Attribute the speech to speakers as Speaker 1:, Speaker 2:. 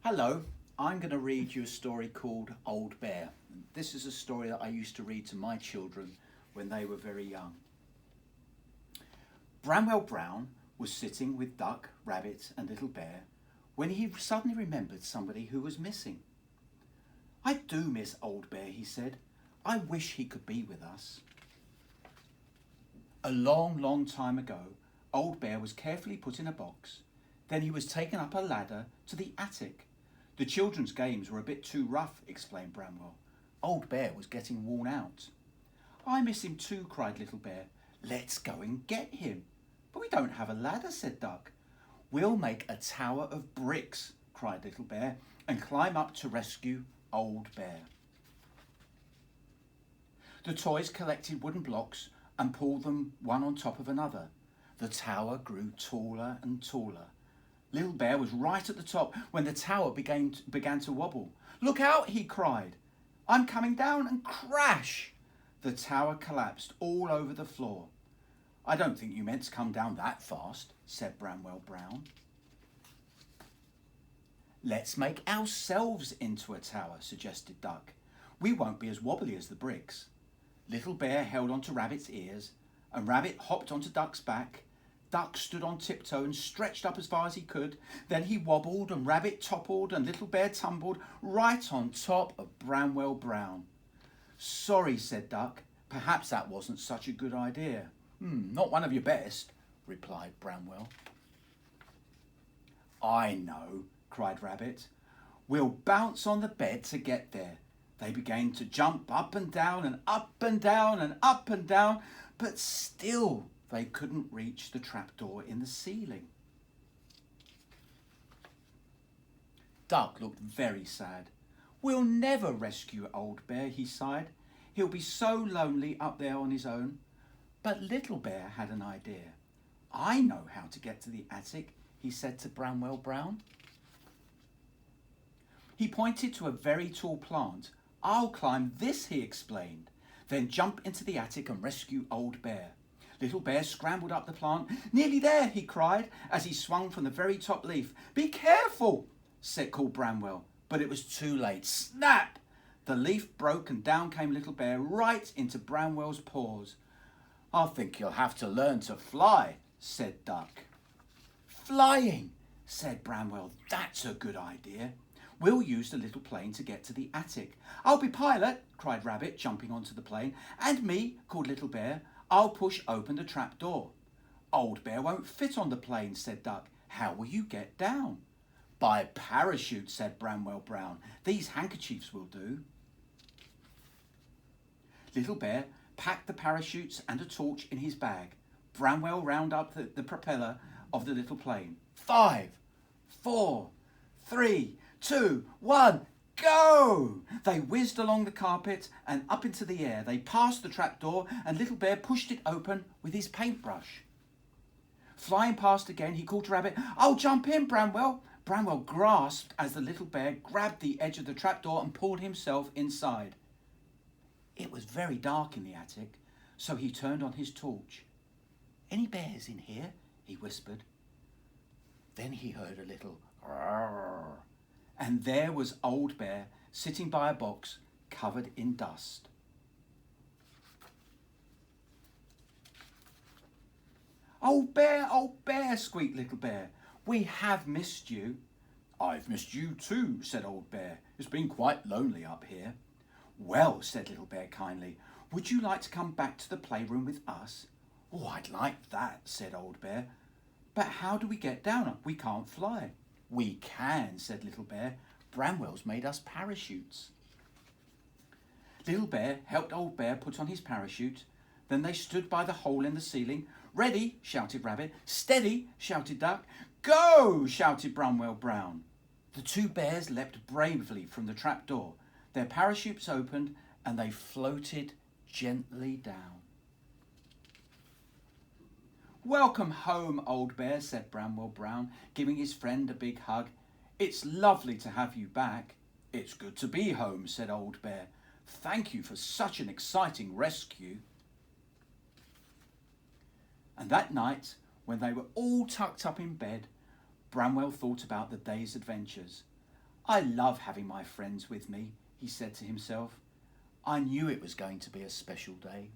Speaker 1: Hello, I'm going to read you a story called Old Bear. This is a story that I used to read to my children when they were very young. Bramwell Brown was sitting with Duck, Rabbit, and Little Bear when he suddenly remembered somebody who was missing. "I do miss Old Bear," he said. "I wish he could be with us." A long, long time ago, Old Bear was carefully put in a box. Then he was taken up a ladder to the attic. "The children's games were a bit too rough," explained Bramwell. "Old Bear was getting worn out." "I miss him too," cried Little Bear. "Let's go and get him." "But we don't have a ladder," said Duck. "We'll make a tower of bricks," cried Little Bear, "and climb up to rescue Old Bear." The toys collected wooden blocks and pulled them one on top of another. The tower grew taller and taller. Little Bear was right at the top when the tower began to wobble. "Look out!" he cried. "I'm coming down," and crash! The tower collapsed all over the floor. "I don't think you meant to come down that fast," said Bramwell Brown. "Let's make ourselves into a tower," suggested Duck. "We won't be as wobbly as the bricks." Little Bear held onto Rabbit's ears, and Rabbit hopped onto Duck's back. Duck stood on tiptoe and stretched up as far as he could. Then he wobbled and Rabbit toppled and Little Bear tumbled right on top of Bramwell Brown. "Sorry," said Duck. "Perhaps that wasn't such a good idea." Not one of your best," replied Bramwell. "I know," cried Rabbit. "We'll bounce on the bed to get there." They began to jump up and down and up and down and up and down, but still they couldn't reach the trapdoor in the ceiling. Duck looked very sad. "We'll never rescue Old Bear," he sighed. "He'll be so lonely up there on his own." But Little Bear had an idea. "I know how to get to the attic," he said to Bramwell Brown. He pointed to a very tall plant. "I'll climb this," he explained, "then jump into the attic and rescue Old Bear." Little Bear scrambled up the plant. "Nearly there," he cried as he swung from the very top leaf. "Be careful," called Bramwell, but it was too late. Snap! The leaf broke and down came Little Bear right into Bramwell's paws. "I think you'll have to learn to fly," said Duck. "Flying," said Bramwell. "That's a good idea. We'll use the little plane to get to the attic." "I'll be pilot," cried Rabbit, jumping onto the plane. "And me," called Little Bear. "I'll push open the trap door." "Old Bear won't fit on the plane," said Duck. "How will you get down?" "By parachute," said Bramwell Brown. "These handkerchiefs will do." Little Bear packed the parachutes and a torch in his bag. Bramwell wound up the propeller of the little plane. 5, 4, 3, 2, 1, go! They whizzed along the carpet and up into the air. They passed the trapdoor and Little Bear pushed it open with his paintbrush. Flying past again, he called to Rabbit, "I'll jump in, Bramwell." Bramwell grasped as the Little Bear grabbed the edge of the trapdoor and pulled himself inside. It was very dark in the attic, so he turned on his torch. "Any bears in here?" he whispered. Then he heard a little "Rrrr," and there was Old Bear sitting by a box covered in dust. Old Bear," squeaked Little Bear. "We have missed you." "I've missed you too," said Old Bear. "It's been quite lonely up here." "Well," said Little Bear kindly, "would you like to come back to the playroom with us?" "Oh, I'd like that," said Old Bear. "But how do we get down? We can't fly." "We can," said Little Bear. "Bramwell's made us parachutes." Little Bear helped Old Bear put on his parachute. Then they stood by the hole in the ceiling. "Ready," shouted Rabbit. "Steady," shouted Duck. "Go!" shouted Bramwell Brown. The two bears leapt bravely from the trapdoor. Their parachutes opened and they floated gently down. "Welcome home, Old Bear," said Bramwell Brown, giving his friend a big hug. "It's lovely to have you back." "It's good to be home," said Old Bear. "Thank you for such an exciting rescue." And that night, when they were all tucked up in bed, Bramwell thought about the day's adventures. I love having my friends with me, he said to himself. I knew it was going to be a special day.